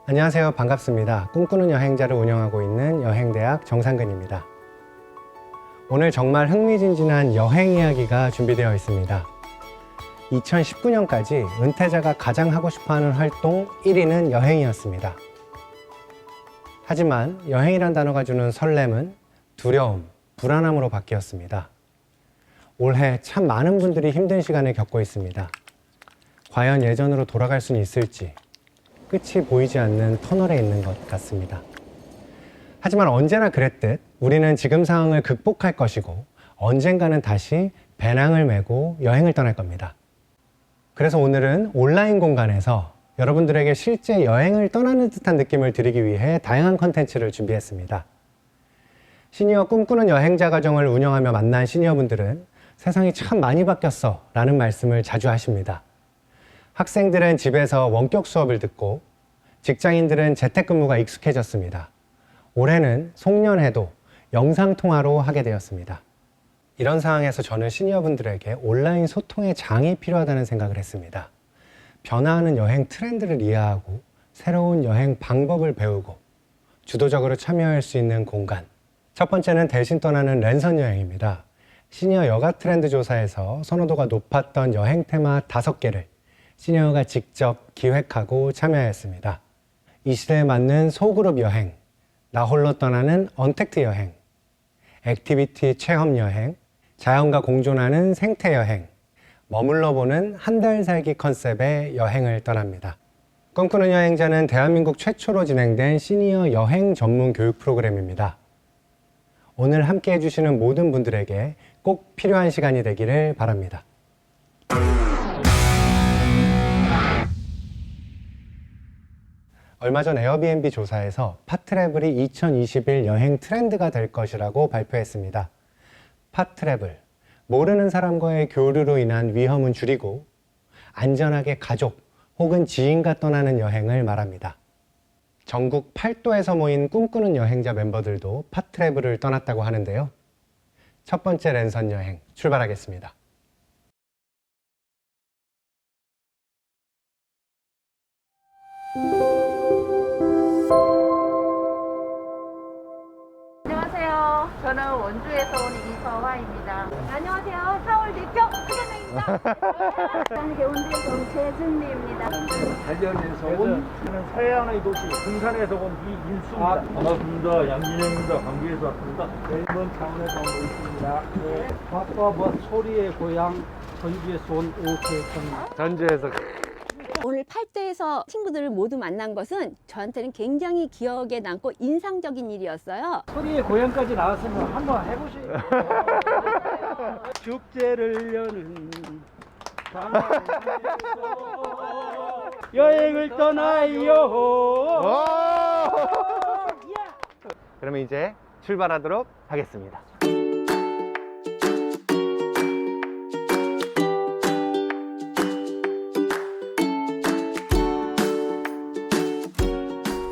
안녕하세요. 반갑습니다. 꿈꾸는 여행자를 운영하고 있는 여행대학 정상근입니다. 오늘 정말 흥미진진한 여행 이야기가 준비되어 있습니다. 2019년까지 은퇴자가 가장 하고 싶어하는 활동 1위는 여행이었습니다. 하지만 여행이란 단어가 주는 설렘은 두려움, 불안함으로 바뀌었습니다. 올해 참 많은 분들이 힘든 시간을 겪고 있습니다. 과연 예전으로 돌아갈 수는 있을지 끝이 보이지 않는 터널에 있는 것 같습니다. 하지만 언제나 그랬듯 우리는 지금 상황을 극복할 것이고 언젠가는 다시 배낭을 메고 여행을 떠날 겁니다. 그래서 오늘은 온라인 공간에서 여러분들에게 실제 여행을 떠나는 듯한 느낌을 드리기 위해 다양한 컨텐츠를 준비했습니다. 시니어 꿈꾸는 여행자 가정을 운영하며 만난 시니어분들은 세상이 참 많이 바뀌었어 라는 말씀을 자주 하십니다. 학생들은 집에서 원격 수업을 듣고 직장인들은 재택근무가 익숙해졌습니다. 올해는 송년회도 영상통화로 하게 되었습니다. 이런 상황에서 저는 시니어분들에게 온라인 소통의 장이 필요하다는 생각을 했습니다. 변화하는 여행 트렌드를 이해하고 새로운 여행 방법을 배우고 주도적으로 참여할 수 있는 공간. 첫 번째는 대신 떠나는 랜선 여행입니다. 시니어 여가 트렌드 조사에서 선호도가 높았던 여행 테마 5개를 시니어가 직접 기획하고 참여하였습니다. 이 시대에 맞는 소그룹 여행, 나 홀로 떠나는 언택트 여행, 액티비티 체험 여행, 자연과 공존하는 생태 여행, 머물러 보는 한 달 살기 컨셉의 여행을 떠납니다. 꿈꾸는 여행자는 대한민국 최초로 진행된 시니어 여행 전문 교육 프로그램입니다. 오늘 함께 해주시는 모든 분들에게 꼭 필요한 시간이 되기를 바랍니다. 얼마 전 에어비앤비 조사에서 팟트래블이 2021 여행 트렌드가 될 것이라고 발표했습니다. 팟트래블, 모르는 사람과의 교류로 인한 위험은 줄이고 안전하게 가족 혹은 지인과 떠나는 여행을 말합니다. 전국 8도에서 모인 꿈꾸는 여행자 멤버들도 팟트래블을 떠났다고 하는데요. 첫 번째 랜선 여행 출발하겠습니다. 안녕하세요. 저는 원주에서 온 이서화입니다. 안녕하세요. 서울 대표 하경영입니다. 저는 개운주에서 온 최준미입니다. 단련에서 온 저는 서해안의 도시 군산에서 온 이인수입니다. 반갑습니다. 양진영입니다. 광주에서 왔습니다. 일본 창원에서 오고 있습니다. 네. 밥과 멋 소리의 고향 전주에서 온 오태성입니다. 전주에서 오늘 8대에서 친구들을 모두 만난 것은 저한테는 굉장히 기억에 남고 인상적인 일이었어요. 소리의 고향까지 나왔으면 한번 해보시죠. 축제를 여는 여행을 떠나요. 그러면 이제 출발하도록 하겠습니다.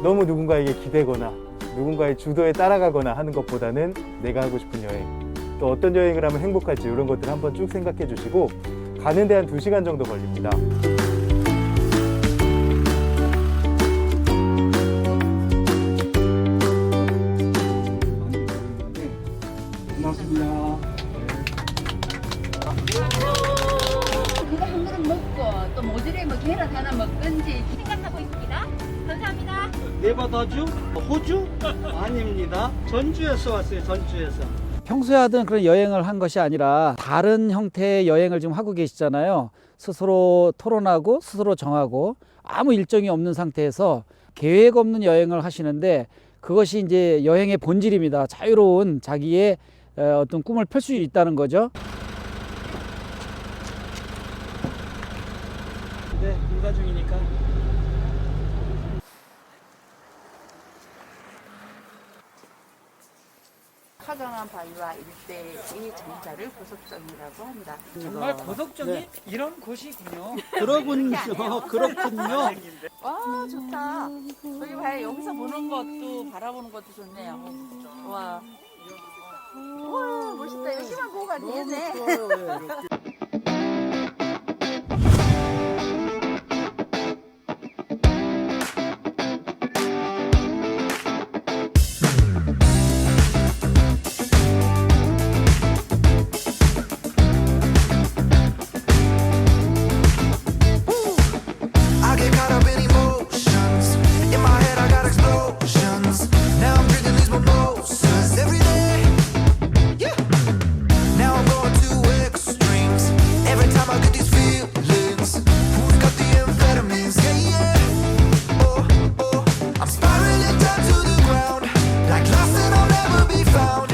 너무 누군가에게 기대거나 누군가의 주도에 따라가거나 하는 것보다는 내가 하고 싶은 여행, 또 어떤 여행을 하면 행복할지 이런 것들을 한번 쭉 생각해 주시고 가는 데 한 2시간 정도 걸립니다. 고맙습니다. 그거 한 그릇 먹고 또 모듈에 뭐 계란 하나 먹든지 생각하고 있습니다. 감사합니다. 네바다주? 호주? 아닙니다. 전주에서 왔어요. 전주에서. 평소에 하던 그런 여행을 한 것이 아니라 다른 형태의 여행을 지금 하고 계시잖아요. 스스로 토론하고 스스로 정하고 아무 일정이 없는 상태에서 계획 없는 여행을 하시는데 그것이 이제 여행의 본질입니다. 자유로운 자기의 어떤 꿈을 펼 수 있다는 거죠. 네, 인사 중이니까. 화강암 바위와 일대의 정자를 보석정이라고 합니다. 정말 보석정이 이런 곳이군요. 그렇군요. 그렇군요. 와 좋다. 여기 봐요. 여기서 보는 것도 바라보는 것도 좋네요. 와. 와, 멋있다. 여기만 보고 가도 되겠네. I get caught up in emotions. In my head, I got explosions. Now I'm drinking these mimosas every day. Yeah. Now I'm going to extremes. Every time I get these feelings, who's got the amphetamines? Yeah, yeah. Oh, oh. I'm spiraling down to the ground, like lost and I'll never be found.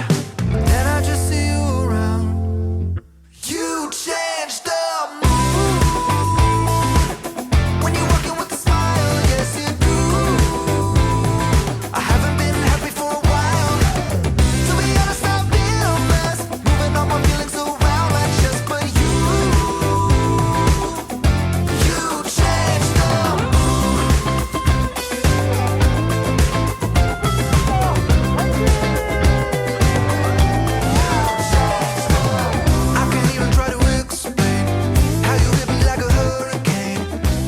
Then I just see you around. You changed the mood. When you're walking with a smile, yes you do. I haven't been happy for a while. To be honest, I've been a mess, moving all my feelings around like chess. But you changed the mood. I can't even try to explain how you hit me like a hurricane.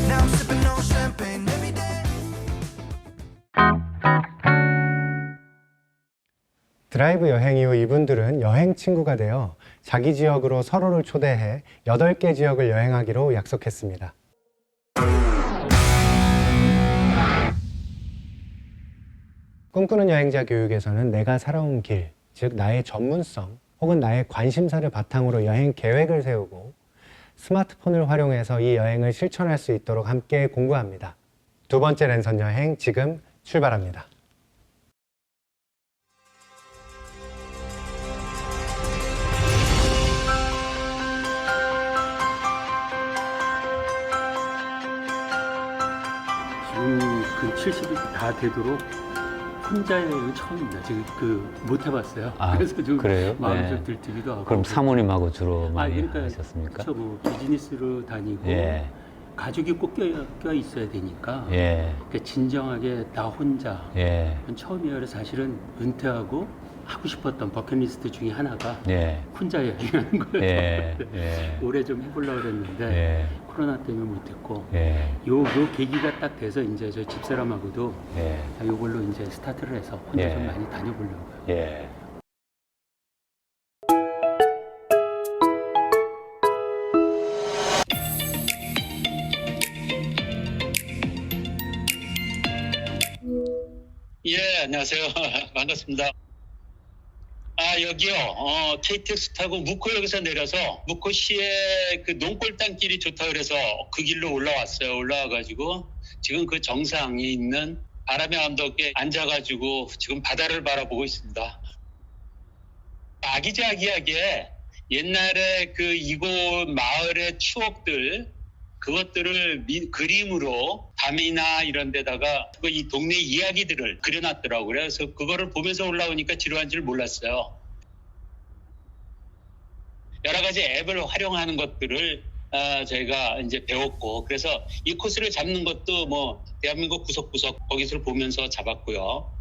Now I'm sipping on champagne every day. 드라이브 여행 이후 이분들은 여행 친구가 되어 자기 지역으로 서로를 초대해 8개 지역을 여행하기로 약속했습니다. 꿈꾸는 여행자 교육에서는 내가 살아온 길, 즉 나의 전문성 혹은 나의 관심사를 바탕으로 여행 계획을 세우고 스마트폰을 활용해서 이 여행을 실천할 수 있도록 함께 공부합니다. 두 번째 랜선 여행 지금 출발합니다. 지금 그 70이 다 되도록 혼자 여행은 처음입니다. 지금 못 해봤어요. 아, 그래서 좀 그래요? 마음이 네. 좀 들뜨기도 하고. 그럼 사모님하고 주로 많이 그러니까 하셨습니까? 그렇죠. 뭐 비즈니스로 다니고 예, 가족이 꼭 껴 있어야 되니까. 예, 그러니까 진정하게 나 혼자 예, 처음이에요. 그래서 사실은 은퇴하고 하고 싶었던 버킷리스트 중에 하나가 예, 혼자 여행하는 거예요. 예, 예, 올해 좀 해보려고 그랬는데 예, 코로나 때문에 못했고 예, 요 계기가 딱 돼서 이제 저희 집사람하고도 예, 요걸로 이제 스타트를 해서 혼자 예. 좀 많이 다녀보려고요. 예. 예, 안녕하세요. 반갑습니다. 여기요. KTX 타고 묵호역에서 내려서 묵호시에 그 농골단길이 좋다 그래서 그 길로 올라왔어요. 올라와가지고 지금 그 정상에 있는 바람의 언덕에 앉아가지고 지금 바다를 바라보고 있습니다. 아기자기하게 옛날에 그 이곳 마을의 추억들 그것들을 그림으로 밤이나 이런 데다가 이 동네 이야기들을 그려놨더라고요. 그래서 그거를 보면서 올라오니까 지루한 줄 몰랐어요. 여러 가지 앱을 활용하는 것들을 저희가 이제 배웠고 그래서 이 코스를 잡는 것도 뭐 대한민국 구석구석 거기서 보면서 잡았고요.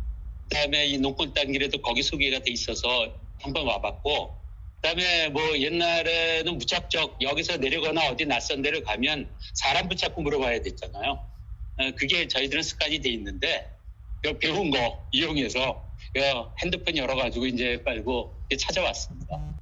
그다음에 이 농골단길에도 거기 소개가 돼 있어서 한번 와봤고 그다음에 뭐 옛날에는 무작정 여기서 내려거나 어디 낯선 데를 가면 사람 붙잡고 물어봐야 됐잖아요. 그게 저희들은 습관이 돼 있는데 배운 거 이용해서 핸드폰 열어가지고 이제 빨고 찾아왔습니다.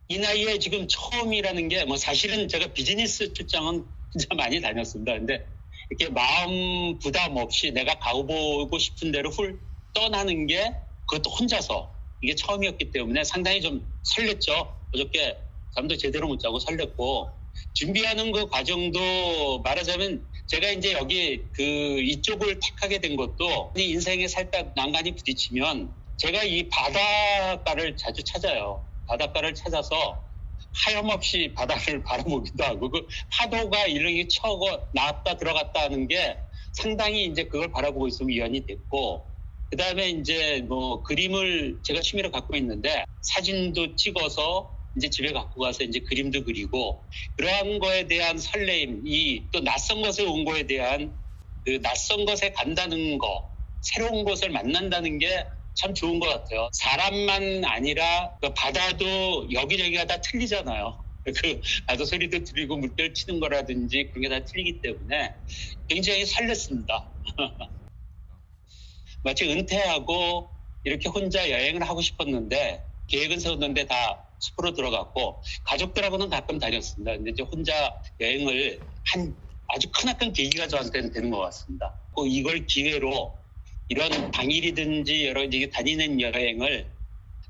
이 나이에 지금 처음이라는 게 뭐 사실은 제가 비즈니스 출장은 진짜 많이 다녔습니다. 근데 이렇게 마음 부담 없이 내가 가보고 싶은 대로 훌 떠나는 게 그것도 혼자서 이게 처음이었기 때문에 상당히 좀 설렜죠. 어저께 잠도 제대로 못 자고 설렜고 준비하는 그 과정도 말하자면 제가 이제 여기 이쪽을 택하게 된 것도 인생에 살짝 난간이 부딪히면 제가 이 바닷가를 자주 찾아요. 바닷가를 찾아서 하염없이 바다를 바라보기도 하고 그 파도가 이렇게 쳐고 나왔다 들어갔다 하는 게 상당히 이제 그걸 바라보고 있으면 위안이 됐고 그 다음에 이제 뭐 그림을 제가 취미로 갖고 있는데 사진도 찍어서 이제 집에 갖고 가서 이제 그림도 그리고 그러한 거에 대한 설레임, 이 또 낯선 것에 온 거에 대한 그 낯선 것에 간다는 거, 새로운 것을 만난다는 게 참 좋은 것 같아요. 사람만 아니라 그 바다도 여기저기가 다 틀리잖아요. 그 바다 소리도 들리고 물결 치는 거라든지 그런 게 다 틀리기 때문에 굉장히 설렜습니다. 마치 은퇴하고 이렇게 혼자 여행을 하고 싶었는데 계획은 세웠는데 다 숲으로 들어갔고 가족들하고는 가끔 다녔습니다. 근데 이제 혼자 여행을 한 아주 크나큰 계기가 저한테는 되는 것 같습니다. 이걸 기회로 이런 당일이든지 여러 가지 다니는 여행을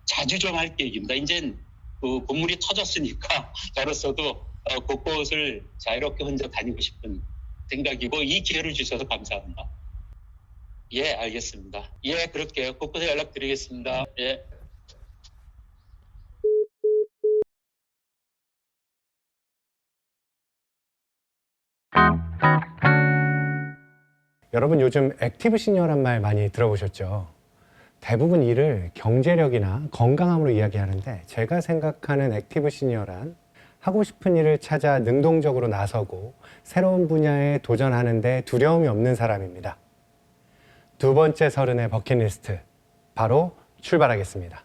자주 좀 할 계획입니다. 이젠 그 본물이 터졌으니까 저로서도 곳곳을 자유롭게 혼자 다니고 싶은 생각이고 이 기회를 주셔서 감사합니다. 예, 알겠습니다. 예, 그럴게요. 곳곳에 연락드리겠습니다. 예. 여러분 요즘 액티브 시니어란 말 많이 들어보셨죠? 대부분 이를 경제력이나 건강함으로 이야기하는데 제가 생각하는 액티브 시니어란 하고 싶은 일을 찾아 능동적으로 나서고 새로운 분야에 도전하는데 두려움이 없는 사람입니다. 두 번째 서른의 버킷리스트, 바로 출발하겠습니다.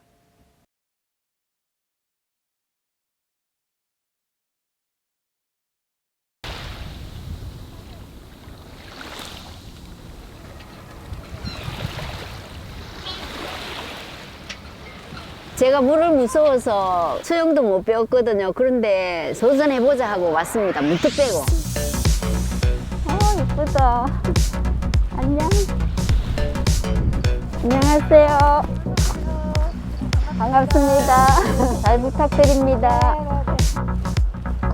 제가 물을 무서워서 수영도 못 배웠거든요. 그런데 도전해보자 하고 왔습니다. 문득 빼고. 예쁘다. 안녕. 안녕하세요. 반갑습니다. 잘 부탁드립니다.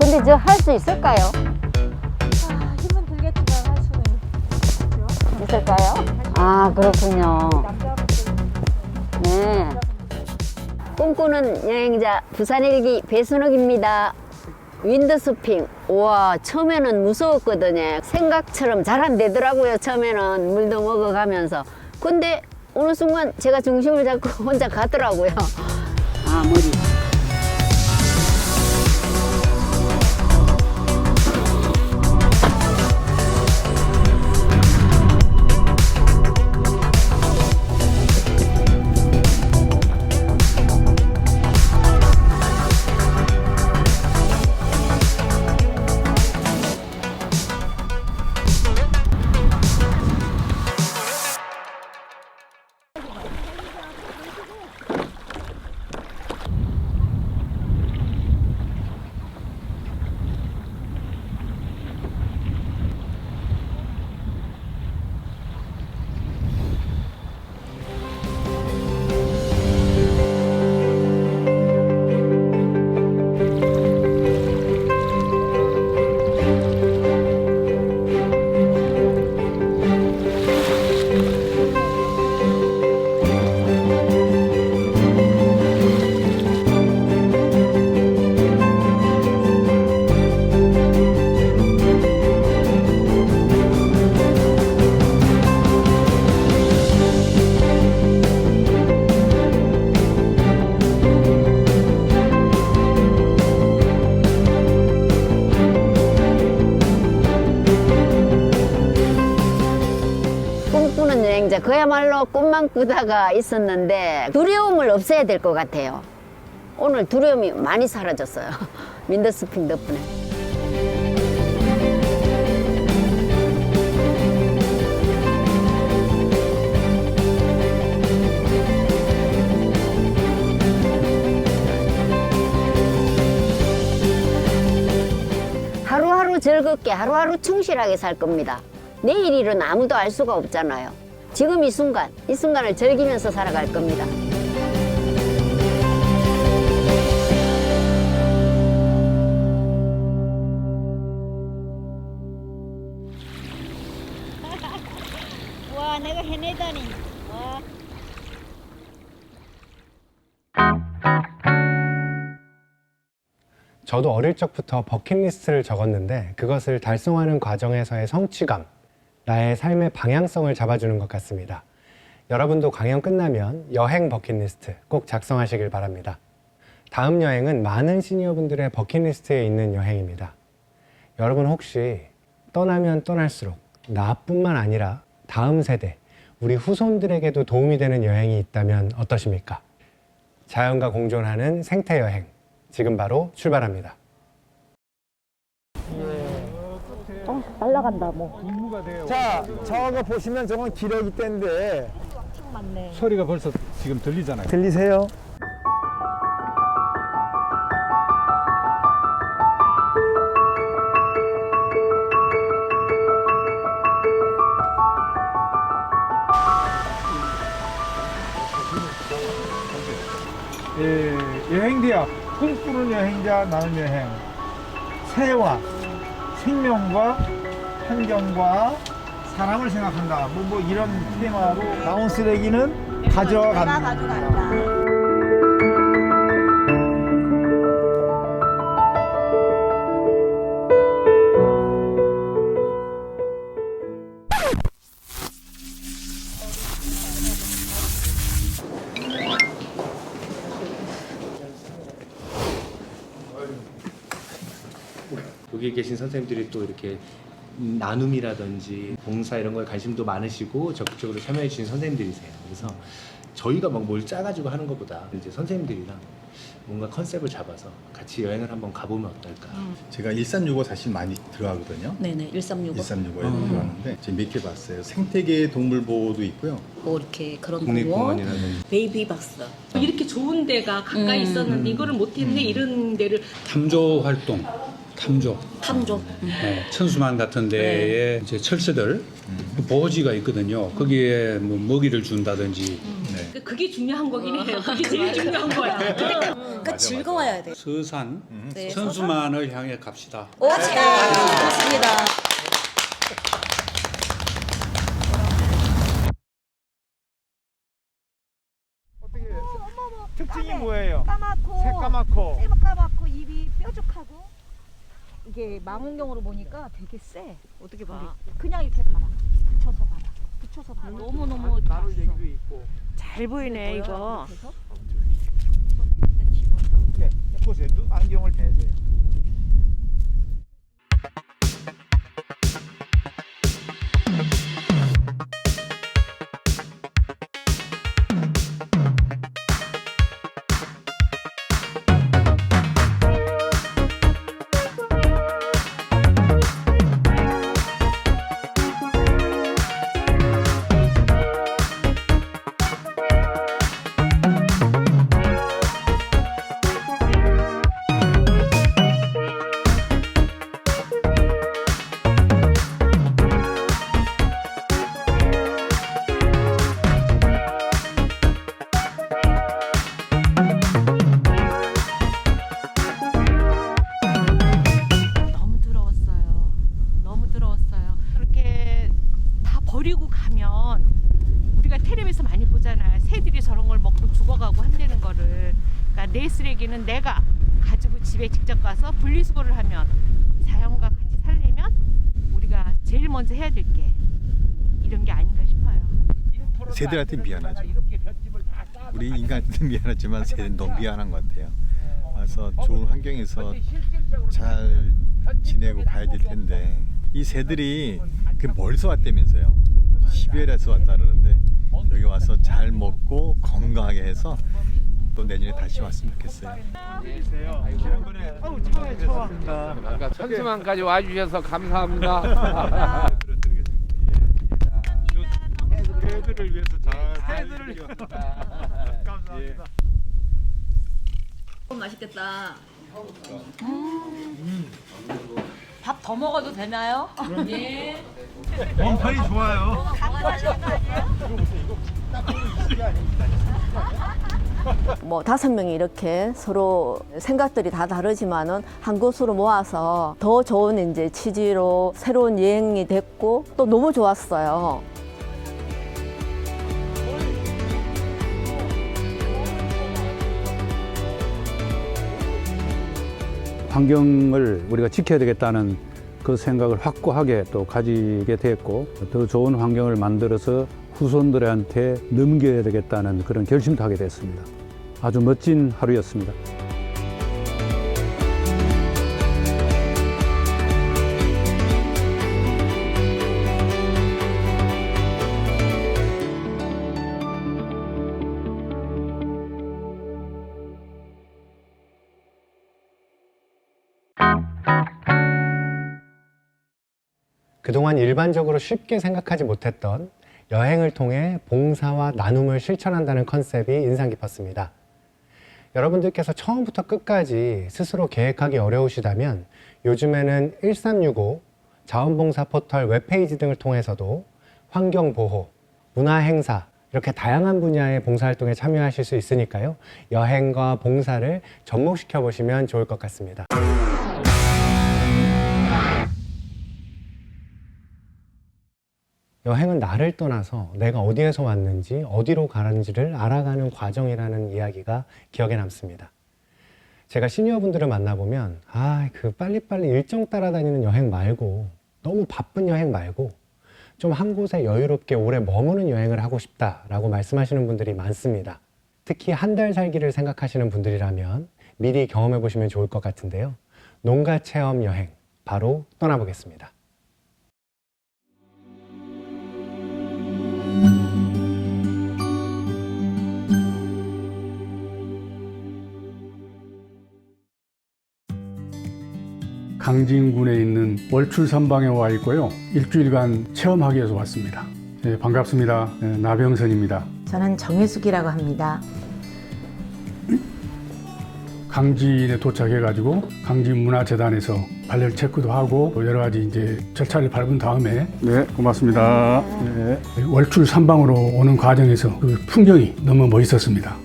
근데 저 할 수 있을까요? 힘은 들겠지만 할 수는 있을까요? 아, 그렇군요. 네. 꿈꾸는 여행자 부산일기 배순옥입니다. 윈드서핑. 우와, 처음에는 무서웠거든요. 생각처럼 잘 안 되더라고요. 처음에는 물도 먹어가면서. 근데 어느 순간 제가 중심을 잡고 혼자 가더라고요. 아, 머리. 그야말로 꿈만 꾸다가 있었는데 두려움을 없애야 될 것 같아요. 오늘 두려움이 많이 사라졌어요. 윈드서핑 덕분에. 하루하루 즐겁게 하루하루 충실하게 살 겁니다. 내일 일은 아무도 알 수가 없잖아요. 지금 이 순간을 즐기면서 살아갈 겁니다. 와, 내가 해내다니. 와. 저도 어릴 적부터 버킷리스트를 적었는데 그것을 달성하는 과정에서의 성취감, 나의 삶의 방향성을 잡아주는 것 같습니다. 여러분도 강연 끝나면 여행 버킷리스트 꼭 작성하시길 바랍니다. 다음 여행은 많은 시니어분들의 버킷리스트에 있는 여행입니다. 여러분 혹시 떠나면 떠날수록 나뿐만 아니라 다음 세대, 우리 후손들에게도 도움이 되는 여행이 있다면 어떠십니까? 자연과 공존하는 생태 여행, 지금 바로 출발합니다. 날라간다 뭐. 자, 저거 보시면 저건 기러기 떼인데 맞네. 소리가 벌써 지금 들리잖아요. 들리세요? 예, 여행대학 꿈꾸는 여행자 나는 여행 새와 생명과 환경과 사람을 생각한다 뭐 이런 테마로 나온 쓰레기는 가져간다. 가져간다. 여기 계신 선생님들이 또 이렇게 나눔이라든지 봉사 이런 거에 관심도 많으시고 적극적으로 참여해 주신 선생님들이세요. 그래서 저희가 막 뭘 짜가지고 하는 것보다 이제 선생님들이랑 뭔가 컨셉을 잡아서 같이 여행을 한번 가보면 어떨까. 제가 1365 사실 많이 들어가거든요. 네네 1365. 1365에 들어가는데 지금 몇 개 봤어요. 생태계 동물보호도 있고요. 뭐 이렇게 그런 거. 국립공원이라는 베이비 박스. 이렇게 좋은 데가 가까이 있었는데 이거를 못했네 이런 데를. 탐조 활동, 탐조. 네, 천수만 같은 데에 이제 철새들 보호지가 있거든요. 거기에 뭐 먹이를 준다든지. 그게 중요한 거긴 해요. 그게 제일 중요한 거야. 그러니까 즐거워야 돼. 서산 네, 천수만을 향해 갑시다. 오, 좋습니다. 어떻게 특징이 뭐예요? 까맣고 새까맣고 까맣고 입이 뾰족하고 이게 망원경으로 보니까 되게 세. 어떻게 봐? 그냥 이렇게 봐라. 붙여서 봐라. 붙여서 봐라. 너무 나를 얘기도 있고. 잘 보이네 이거. 네, 보세요. 안경을 대세요. 너무 더러웠어요. 그렇게 다 버리고 가면 우리가 텔레비에서 많이 보잖아요. 새들이 저런 걸 먹고 죽어가고 한다는 거를. 그러니까 내 쓰레기는 내가 가지고 집에 직접 가서 분리수거를 하면 자연과 같이 살려면 우리가 제일 먼저 해야 될 게 이런 게 아닌가 싶어요. 새들한테 미안하죠. 우리 인간한테 미안하지만 새는 너무 미안한 것 같아요. 와서 좋은 환경에서 잘 지내고 가야 될 텐데 이 새들이 그 멀리서 왔다면서요. 시베리아에서 왔다 그러는데 여기 와서 잘 먹고 건강하게 해서 또 내년에 다시 왔으면 좋겠어요. 지난번에 처음에 천수만까지 와주셔서 감사합니다. 새들을 위해서 새들을 감사합니다. 맛있겠다. 밥 더 먹어도 되나요? 예. 원판이 좋아요. 뭐 5명이 이렇게 서로 생각들이 다 다르지만은 한 곳으로 모아서 더 좋은 이제 취지로 새로운 여행이 됐고 또 너무 좋았어요. 환경을 우리가 지켜야 되겠다는 그 생각을 확고하게 또 가지게 됐고 더 좋은 환경을 만들어서 후손들한테 넘겨야 되겠다는 그런 결심도 하게 됐습니다. 아주 멋진 하루였습니다. 그동안 일반적으로 쉽게 생각하지 못했던 여행을 통해 봉사와 나눔을 실천한다는 컨셉이 인상 깊었습니다. 여러분들께서 처음부터 끝까지 스스로 계획하기 어려우시다면 요즘에는 1365 자원봉사 포털 웹페이지 등을 통해서도 환경보호, 문화행사 이렇게 다양한 분야의 봉사활동에 참여하실 수 있으니까요. 여행과 봉사를 접목시켜 보시면 좋을 것 같습니다. 여행은 나를 떠나서 내가 어디에서 왔는지 어디로 가는지를 알아가는 과정이라는 이야기가 기억에 남습니다. 제가 시니어분들을 만나보면 그 빨리빨리 일정 따라다니는 여행 말고 너무 바쁜 여행 말고 좀 한 곳에 여유롭게 오래 머무는 여행을 하고 싶다라고 말씀하시는 분들이 많습니다. 특히 한 달 살기를 생각하시는 분들이라면 미리 경험해 보시면 좋을 것 같은데요. 농가 체험 여행 바로 떠나보겠습니다. 강진군에 있는 월출산방에 와 있고요. 일주일간 체험하기 위해서 왔습니다. 네, 반갑습니다. 네, 나병선입니다. 저는 정혜숙이라고 합니다. 강진에 도착해가지고 강진문화재단에서 발열 체크도 하고 여러 가지 이제 절차를 밟은 다음에 네, 고맙습니다. 네. 월출산방으로 오는 과정에서 그 풍경이 너무 멋있었습니다.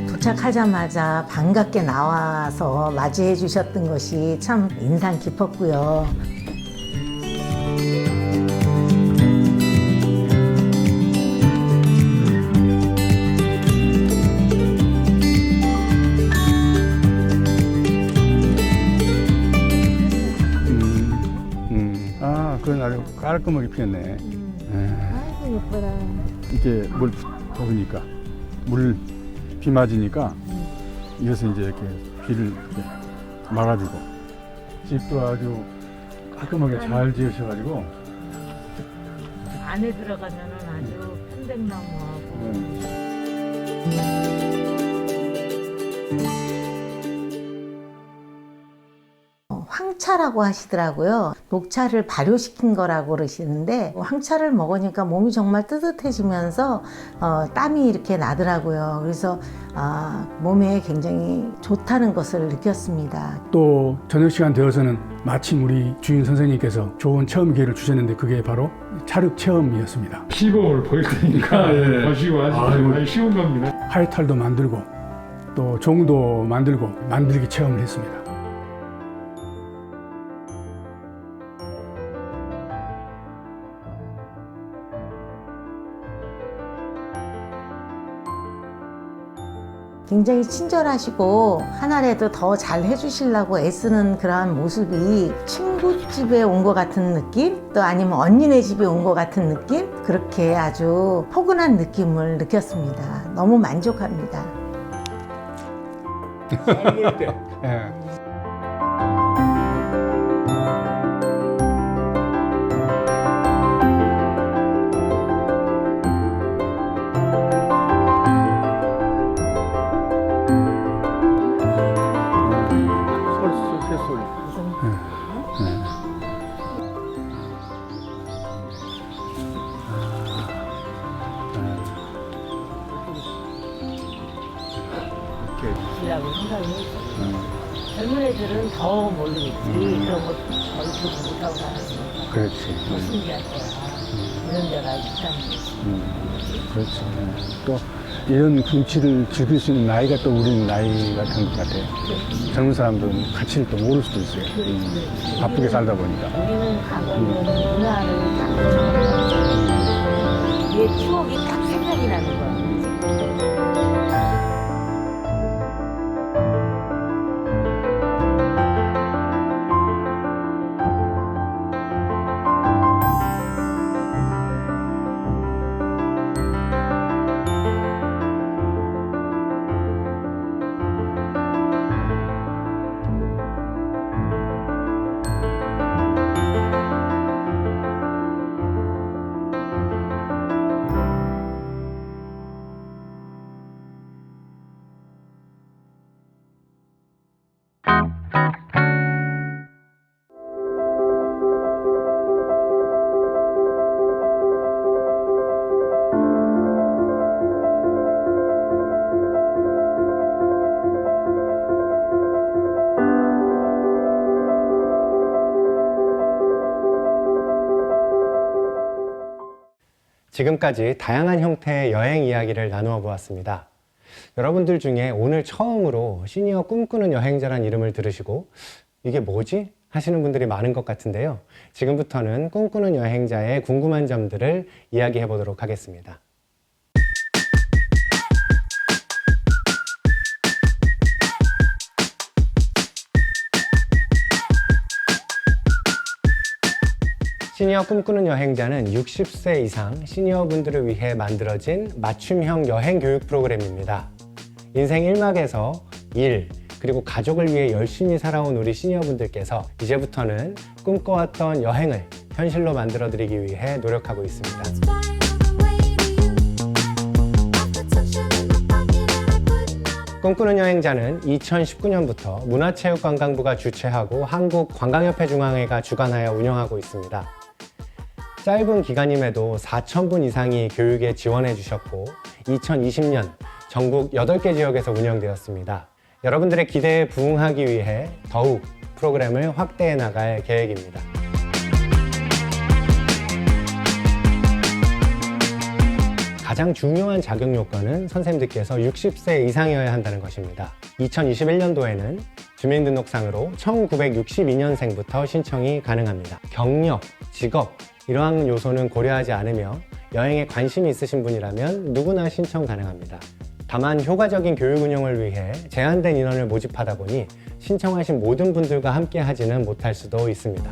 도착하자마자 반갑게 나와서 맞이해 주셨던 것이 참 인상 깊었고요. 그건 아주 깔끔하게 피었네. 아이고 예쁘다. 이게 물 더우니까 비 맞으니까 이것은 이제 이렇게 비를 이렇게 막아주고 집도 아주 깔끔하게 잘 지으셔가지고 안에 들어가면은 아주 편백나무하고 황차라고 하시더라고요. 녹차를 발효시킨 거라고 그러시는데 황차를 먹으니까 몸이 정말 뜨뜻해지면서 땀이 이렇게 나더라고요. 그래서 몸에 굉장히 좋다는 것을 느꼈습니다. 또 저녁 시간 되어서는 마침 우리 주인 선생님께서 좋은 체험 기회를 주셨는데 그게 바로 찰흙 체험이었습니다. 시범을 보일 테니까 보시고 하시면 쉬운 겁니다. 하이탈도 만들고 또 종도 만들고 만들기 체험을 했습니다. 굉장히 친절하시고 하나라도 더 잘 해주시려고 애쓰는 그러한 모습이 친구집에 온 것 같은 느낌? 또 아니면 언니네 집에 온 것 같은 느낌? 그렇게 아주 포근한 느낌을 느꼈습니다. 너무 만족합니다. 선물 때. 라고 생각을 했어요. 젊은 애들은 더 모르겠지. 그런 거 거의 못하고 살았으니까. 그렇지. 더 신기할 거야. 이런 데가 있다는 거지. 그렇지. 또 이런 경치를 즐길 수 있는 나이가 또 우리는 나이가 된 것 같아요. 젊은 사람들은 가치를 또 모를 수도 있어요. 바쁘게 살다 보니까. 우리는 과거에는 문화를 딱 옛 추억이 딱 생각이 나는 거야. 지금까지 다양한 형태의 여행 이야기를 나누어 보았습니다. 여러분들 중에 오늘 처음으로 시니어 꿈꾸는 여행자란 이름을 들으시고 이게 뭐지? 하시는 분들이 많은 것 같은데요. 지금부터는 꿈꾸는 여행자의 궁금한 점들을 이야기해 보도록 하겠습니다. 시니어 꿈꾸는 여행자는 60세 이상 시니어분들을 위해 만들어진 맞춤형 여행 교육 프로그램입니다. 인생 1막에서 일, 그리고 가족을 위해 열심히 살아온 우리 시니어분들께서 이제부터는 꿈꿔왔던 여행을 현실로 만들어드리기 위해 노력하고 있습니다. 꿈꾸는 여행자는 2019년부터 문화체육관광부가 주최하고 한국관광협회 중앙회가 주관하여 운영하고 있습니다. 짧은 기간임에도 4,000분 이상이 교육에 지원해 주셨고 2020년 전국 8개 지역에서 운영되었습니다. 여러분들의 기대에 부응하기 위해 더욱 프로그램을 확대해 나갈 계획입니다. 가장 중요한 자격 요건은 선생님들께서 60세 이상이어야 한다는 것입니다. 2021년도에는 주민등록상으로 1962년생부터 신청이 가능합니다. 경력, 직업, 이러한 요소는 고려하지 않으며 여행에 관심이 있으신 분이라면 누구나 신청 가능합니다. 다만 효과적인 교육 운영을 위해 제한된 인원을 모집하다 보니 신청하신 모든 분들과 함께 하지는 못할 수도 있습니다.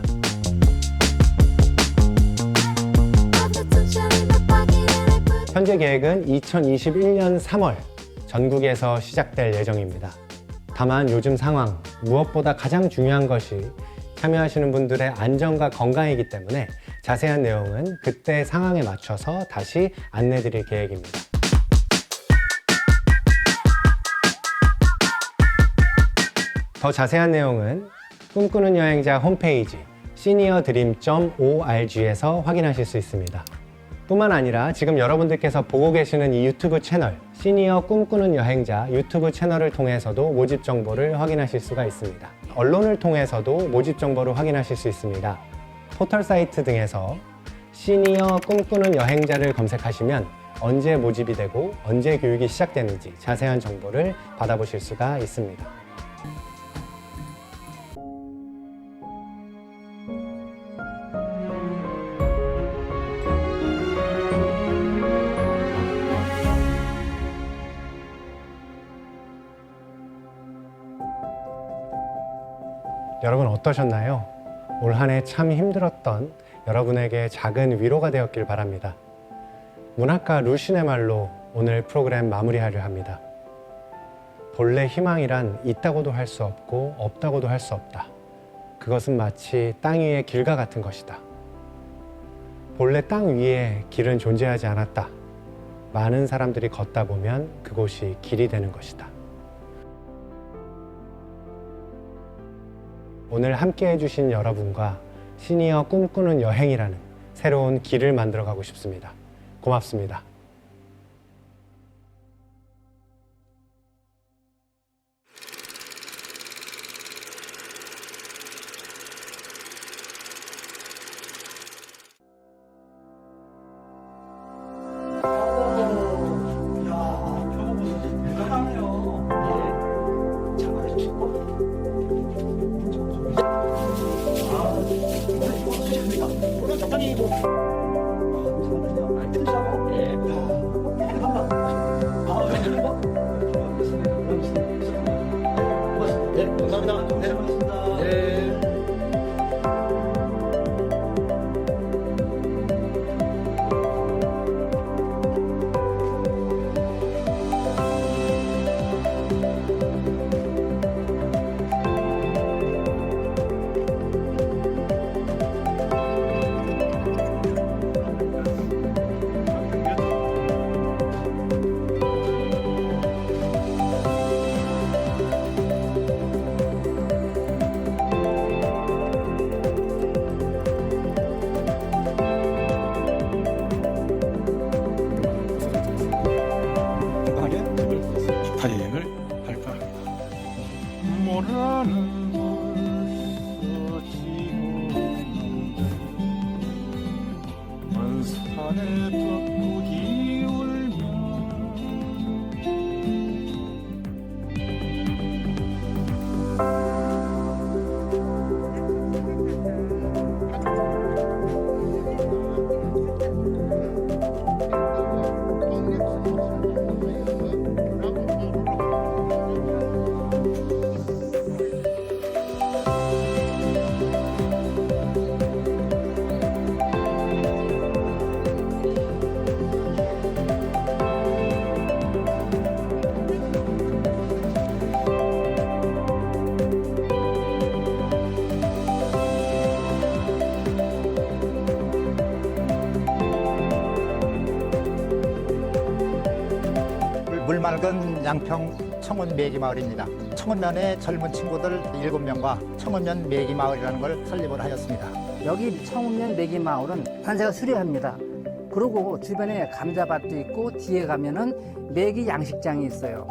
현재 계획은 2021년 3월 전국에서 시작될 예정입니다. 다만 요즘 상황, 무엇보다 가장 중요한 것이 참여하시는 분들의 안전과 건강이기 때문에 자세한 내용은 그때 상황에 맞춰서 다시 안내드릴 계획입니다. 더 자세한 내용은 꿈꾸는 여행자 홈페이지 seniordream.org에서 확인하실 수 있습니다. 뿐만 아니라 지금 여러분들께서 보고 계시는 이 유튜브 채널 시니어 꿈꾸는 여행자 유튜브 채널을 통해서도 모집 정보를 확인하실 수가 있습니다. 언론을 통해서도 모집 정보를 확인하실 수 있습니다. 포털 사이트 등에서 시니어 꿈꾸는 여행자를 검색하시면 언제 모집이 되고 언제 교육이 시작되는지 자세한 정보를 받아보실 수가 있습니다. 여러분 어떠셨나요? 올 한 해 참 힘들었던 여러분에게 작은 위로가 되었길 바랍니다. 문학가 루신의 말로 오늘 프로그램 마무리하려 합니다. 본래 희망이란 있다고도 할 수 없고 없다고도 할 수 없다. 그것은 마치 땅 위의 길과 같은 것이다. 본래 땅 위에 길은 존재하지 않았다. 많은 사람들이 걷다 보면 그곳이 길이 되는 것이다. 오늘 함께 해주신 여러분과 시니어 꿈꾸는 여행이라는 새로운 길을 만들어가고 싶습니다. 고맙습니다. 물맑은 양평 청운 매기마을입니다. 청운면의 젊은 친구들 7명과 청운면 매기마을이라는 걸 설립을 하였습니다. 여기 청운면 매기마을은 관세가 수려합니다. 그리고 주변에 감자밭도 있고 뒤에 가면은 매기 양식장이 있어요.